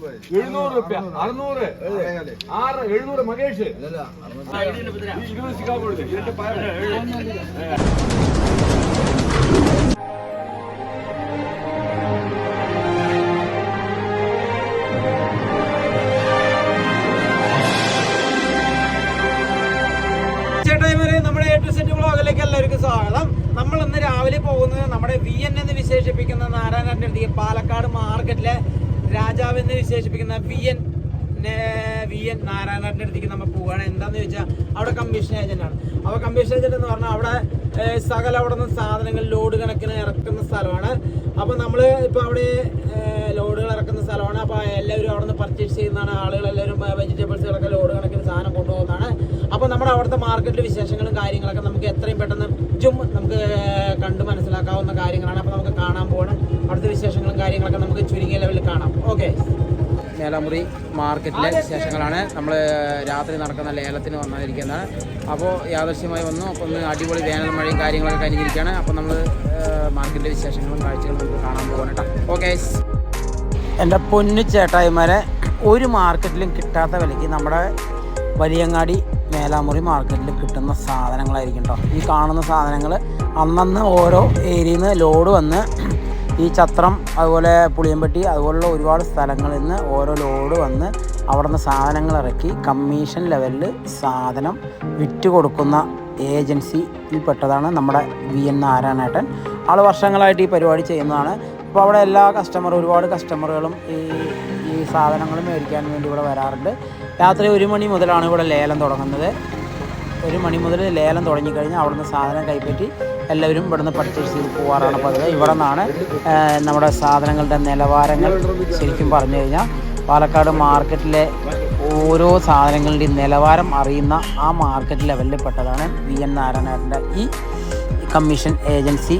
700 രൂപ 600 700 മകേഷ് 20 സിക്കാബ് ഇതിന്റെ നമ്മുടെ A to Z വ്ളോഗിലേക്ക് എല്ലാവർക്കും സ്വാഗതം. നമ്മൾ ഇന്ന് രാവിലെ പോകുന്നത് നമ്മുടെ VN എന്ന് വിശേഷിപ്പിക്കുന്ന നാരായണന്റെ അടുത്തേക്ക്, പാലക്കാട് മാർക്കറ്റിലെ രാജാവ് എന്ന് വിശേഷിപ്പിക്കുന്ന VN നാരായണന്റെ അടുത്തേക്ക് നമ്മൾ പോവുകയാണ്. എന്താന്ന് ചോദിച്ചാൽ അവിടെ കമ്മീഷൻ ഏജന്റ് ആണ്. അപ്പോൾ കമ്മീഷൻ ഏജന്റ് എന്ന് പറഞ്ഞാൽ അവിടെ സകല അവിടെ നിന്ന് സാധനങ്ങൾ ലോഡ് കണക്കിന് ഇറക്കുന്ന സ്ഥലമാണ്. അപ്പോൾ നമ്മൾ ഇപ്പോൾ അവിടെ ലോഡുകൾ ഇറക്കുന്ന സ്ഥലമാണ്. അപ്പോൾ എല്ലാവരും അവിടെ നിന്ന് പർച്ചേസ് ചെയ്യുന്നതാണ്. ആളുകളെല്ലാവരും വെജിറ്റബിൾസുകളൊക്കെ ലോഡ് കണക്കിന് സാധനം കൊണ്ടുപോകുന്നതാണ്. അപ്പോൾ നമ്മുടെ അവിടുത്തെ മാർക്കറ്റിലെ വിശേഷങ്ങളും കാര്യങ്ങളൊക്കെ നമുക്ക് എത്രയും പെട്ടെന്ന് നമുക്ക് കണ്ട് മനസ്സിലാക്കാവുന്ന കാര്യങ്ങളാണ്. അപ്പോൾ നമുക്ക് കാണാൻ പോകണം. അവിടുത്തെ വിശേഷങ്ങളും കാര്യങ്ങളൊക്കെ നമുക്ക് ചുരുങ്ങിയ ലെവലിൽ കാണാം. ഓക്കെ, മേലാമുറി മാർക്കറ്റിലെ വിശേഷങ്ങളാണ്. നമ്മൾ രാത്രി നടക്കുന്ന ലേലത്തിന് വന്നിരിക്കുന്നതാണ്. അപ്പോൾ യാദൃശ്യമായി വന്നു. അപ്പോൾ ഒന്ന് അടിപൊളി വേനൽ മഴയും കാര്യങ്ങളൊക്കെ കഴിഞ്ഞിരിക്കുകയാണ്. അപ്പോൾ നമ്മൾ മാർക്കറ്റിലെ വിശേഷങ്ങളും കാഴ്ചകളും നമുക്ക് കാണാൻ പോകണം കേട്ടോ. ഓക്കെ, എൻ്റെ പൊന്നു ചേട്ടായിമാരെ, ഒരു മാർക്കറ്റിലും കിട്ടാത്ത വിലയ്ക്ക് നമ്മുടെ വലിയങ്ങാടി മേലാമുറി മാർക്കറ്റിൽ കിട്ടുന്ന സാധനങ്ങളായിരിക്കും കേട്ടോ. ഈ കാണുന്ന സാധനങ്ങൾ അന്നന്ന് ഓരോ ഏരിയയിൽ നിന്ന് ലോഡ് വന്ന് ഈ ചത്രം, അതുപോലെ പുളിയമ്പട്ടി, അതുപോലുള്ള ഒരുപാട് സ്ഥലങ്ങളിൽ നിന്ന് ഓരോ ലോഡ് വന്ന് അവിടെ നിന്ന് സാധനങ്ങൾ ഇറക്കി കമ്മീഷൻ ലെവലിൽ സാധനം വിറ്റ് കൊടുക്കുന്ന ഏജൻസിയിൽപ്പെട്ടതാണ് നമ്മുടെ VN നാരായണേട്ടൻ. ആൾ വർഷങ്ങളായിട്ട് ഈ പരിപാടി ചെയ്യുന്നതാണ്. അപ്പോൾ അവിടെ എല്ലാ ഒരുപാട് കസ്റ്റമറുകളും ഈ സാധനങ്ങൾ മേടിക്കാൻ വേണ്ടി ഇവിടെ വരാറുണ്ട്. രാത്രി 1 മണി മുതലാണ് ഇവിടെ ലേലം തുടങ്ങുന്നത്. 1 മണി മുതൽ ലേലം തുടങ്ങിക്കഴിഞ്ഞാൽ അവിടുന്ന് സാധനം കൈപ്പറ്റി എല്ലാവരും ഇവിടുന്ന് പർച്ചേസ് ചെയ്ത് പോകാറാണ് പതിവ്. ഇവിടെ നിന്നാണ് നമ്മുടെ സാധനങ്ങളുടെ നിലവാരങ്ങൾ ശരിക്കും പറഞ്ഞു കഴിഞ്ഞാൽ പാലക്കാട് മാർക്കറ്റിലെ ഓരോ സാധനങ്ങളുടെയും നിലവാരം അറിയുന്ന ആ മാർക്കറ്റ് ലെവലിൽ പെട്ടതാണ് VN നാരായണേട്ടൻ്റെ ഈ കമ്മീഷൻ ഏജൻസി.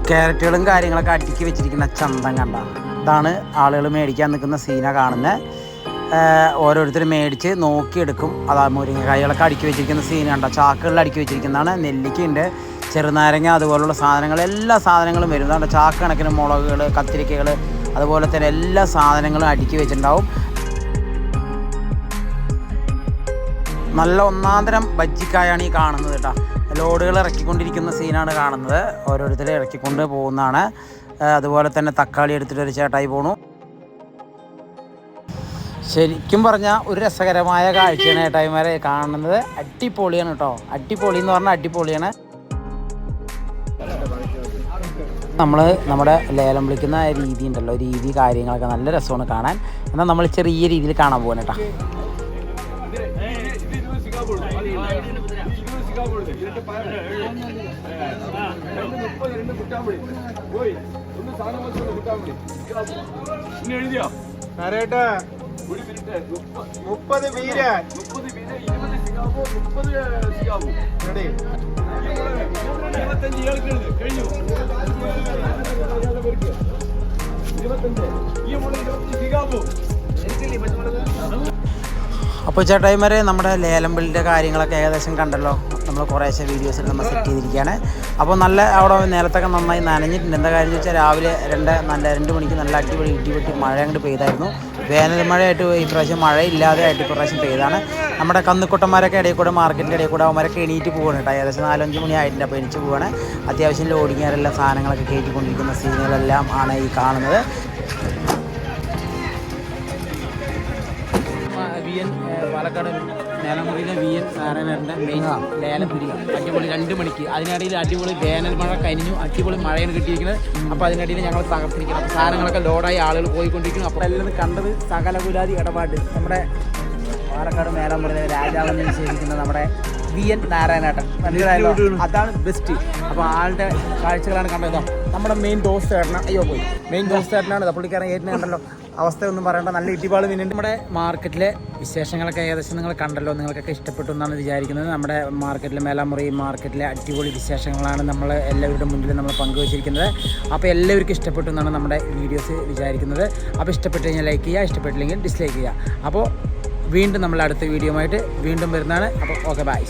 ക്യാരറ്റുകളും കാര്യങ്ങളൊക്കെ അടുക്കി വെച്ചിരിക്കുന്ന ചന്തം കണ്ട, ഇതാണ് ആളുകൾ മേടിക്കാൻ നിൽക്കുന്ന സീന കാണുന്നത്. ഓരോരുത്തർ മേടിച്ച് നോക്കിയെടുക്കും. അതാ മുരിങ്ങക്കായകളൊക്കെ അടുക്കി വെച്ചിരിക്കുന്ന സീന കണ്ട, ചാക്കുകളിൽ അടുക്കി വെച്ചിരിക്കുന്നതാണ്. നെല്ലിക്കയുണ്ട്, ചെറുനാരങ്ങ, അതുപോലുള്ള സാധനങ്ങൾ, എല്ലാ സാധനങ്ങളും വരും. അതുകൊണ്ട് ചാക്ക് കണക്കിന് മുളകുകൾ, കത്തിരിക്കകൾ, അതുപോലെ തന്നെ എല്ലാ സാധനങ്ങളും അടുക്കി വെച്ചിട്ടുണ്ടാവും. നല്ല ഒന്നാന്തരം ബജ്ജിക്കായാണ് ഈ കാണുന്നത് കേട്ടോ. ലോഡുകൾ ഇറക്കിക്കൊണ്ടിരിക്കുന്ന സീനാണ് കാണുന്നത്. ഓരോരുത്തരെ ഇറക്കിക്കൊണ്ട് പോകുന്നതാണ്. അതുപോലെ തന്നെ തക്കാളി എടുത്തിട്ട് ഒരു ചേട്ടായി പോണു. ശരിക്കും പറഞ്ഞാൽ ഒരു രസകരമായ കാഴ്ചയാണ് ചേട്ടായിമാരെ കാണുന്നത്. അടിപൊളിയാണ് കേട്ടോ. അടിപൊളി എന്ന് പറഞ്ഞാൽ അടിപൊളിയാണ്. നമ്മുടെ ലേലം വിളിക്കുന്ന രീതി ഉണ്ടല്ലോ, രീതി കാര്യങ്ങളൊക്കെ നല്ല രസമാണ് കാണാൻ. എന്നാൽ നമ്മൾ ചെറിയ രീതിയിൽ കാണാൻ പോകാൻ കേട്ടോ. പറയട്ടെ, 30 വീര 25. അപ്പോൾ ചേട്ടായിമാരെ, നമ്മുടെ ലേലം ബില്ലിൻ്റെ കാര്യങ്ങളൊക്കെ ഏകദേശം കണ്ടല്ലോ. നമ്മൾ കുറേശ്ശെ വീഡിയോസിൽ നമ്മൾ സെറ്റ് ചെയ്തിരിക്കുകയാണ്. അപ്പോൾ നല്ല അവിടെ നേരത്തൊക്കെ നന്നായി നനഞ്ഞിട്ടുണ്ട്. എന്താ കാര്യം ചോദിച്ചാൽ രാവിലെ 2 മണിക്ക് നല്ല അടിപൊളി ഇടിവെട്ടി മഴ അങ്ങോട്ട് പെയ്തായിരുന്നു. വേനൽ മഴയായിട്ട് ഇപ്രാവശ്യം മഴയില്ലാതെ ആയിട്ട് ഇപ്രാവശ്യം പെയ്താണ്. നമ്മുടെ കന്നുക്കുട്ടന്മാരൊക്കെ ഇടയിൽ കൂടെ, മാർക്കറ്റിൻ്റെ ഇടയിൽ കൂടെ അവന്മാരൊക്കെ എണീറ്റ് പോവുകയാണ് കേട്ടോ. ഏകദേശം 4-5 മണി ആയിട്ടുണ്ട്. അപ്പോൾ എണീറ്റ് പോവുകയാണ്. അത്യാവശ്യം ലോഡിങ്ങാരെല്ലാം സാധനങ്ങളൊക്കെ കയറ്റിക്കൊണ്ടിരിക്കുന്ന സീനുകളെല്ലാം ആണ് ഈ കാണുന്നത്. പാലക്കാട് മേലാമുറിയിലെ VN നാരായണേട്ടൻ്റെ മെയിൻ ലേലം പിരിക അടിപൊളി 2 മണിക്ക്. അതിനിടയിൽ അടിപൊളി വേനൽ മഴ കഴിഞ്ഞു, അടിപൊളി മഴയാണ് കിട്ടിയിരിക്കുന്നത്. അപ്പോൾ അതിനിടയിൽ ഞങ്ങൾ തകർത്തിരിക്കണം. അപ്പോൾ സാധനങ്ങളൊക്കെ ലോഡായി ആളുകൾ പോയിക്കൊണ്ടിരിക്കുന്നു. അപ്പോൾ എല്ലാം കണ്ടത് സകലകുലാതി ഇടപാട് നമ്മുടെ പാലക്കാട് മേലാമുറിയിലെ രാജാവെന്ന് വിശേഷിക്കുന്ന നമ്മുടെ VN നാരായണേട്ടൻ. മനസ്സിലായല്ലോ, അതാണ് ബെസ്റ്റ്. അപ്പോൾ ആളുടെ കാഴ്ചകളാണ് കണ്ടത്. നമ്മുടെ മെയിൻ ദോസ്ത് ചേട്ടനാണ്. മെയിൻ ദോസ്ത് ചേട്ടനാണ്. പുള്ളിക്കാരൻ ഏറ്റിന് കണ്ടല്ലോ, അവസ്ഥയൊന്നും പറയേണ്ട, നല്ല ഇടിപാട് മീനുണ്ട്. നമ്മുടെ മാർക്കറ്റിലെ വിശേഷങ്ങളൊക്കെ ഏകദേശം നിങ്ങൾ കണ്ടല്ലോ. നിങ്ങൾക്കൊക്കെ ഇഷ്ടപ്പെട്ടു എന്നാണ് വിചാരിക്കുന്നത്. നമ്മുടെ മാർക്കറ്റിലെ മേലാമുറി മാർക്കറ്റിലെ അടിപൊളി വിശേഷങ്ങളാണ് നമ്മൾ എല്ലാവരുടെ മുന്നിൽ നമ്മൾ പങ്കുവച്ചിരിക്കുന്നത്. അപ്പോൾ എല്ലാവർക്കും ഇഷ്ടപ്പെട്ടു എന്നാണ് നമ്മുടെ വീഡിയോസ് വിചാരിക്കുന്നത്. അപ്പോൾ ഇഷ്ടപ്പെട്ട് കഴിഞ്ഞാൽ ലൈക്ക് ചെയ്യുക, ഇഷ്ടപ്പെട്ടില്ലെങ്കിൽ ഡിസ്ലൈക്ക് ചെയ്യുക. അപ്പോൾ വീണ്ടും നമ്മൾ അടുത്ത വീഡിയോ ആയിട്ട് വീണ്ടും വരുന്നതാണ്. അപ്പോൾ ഓക്കെ, ബൈ.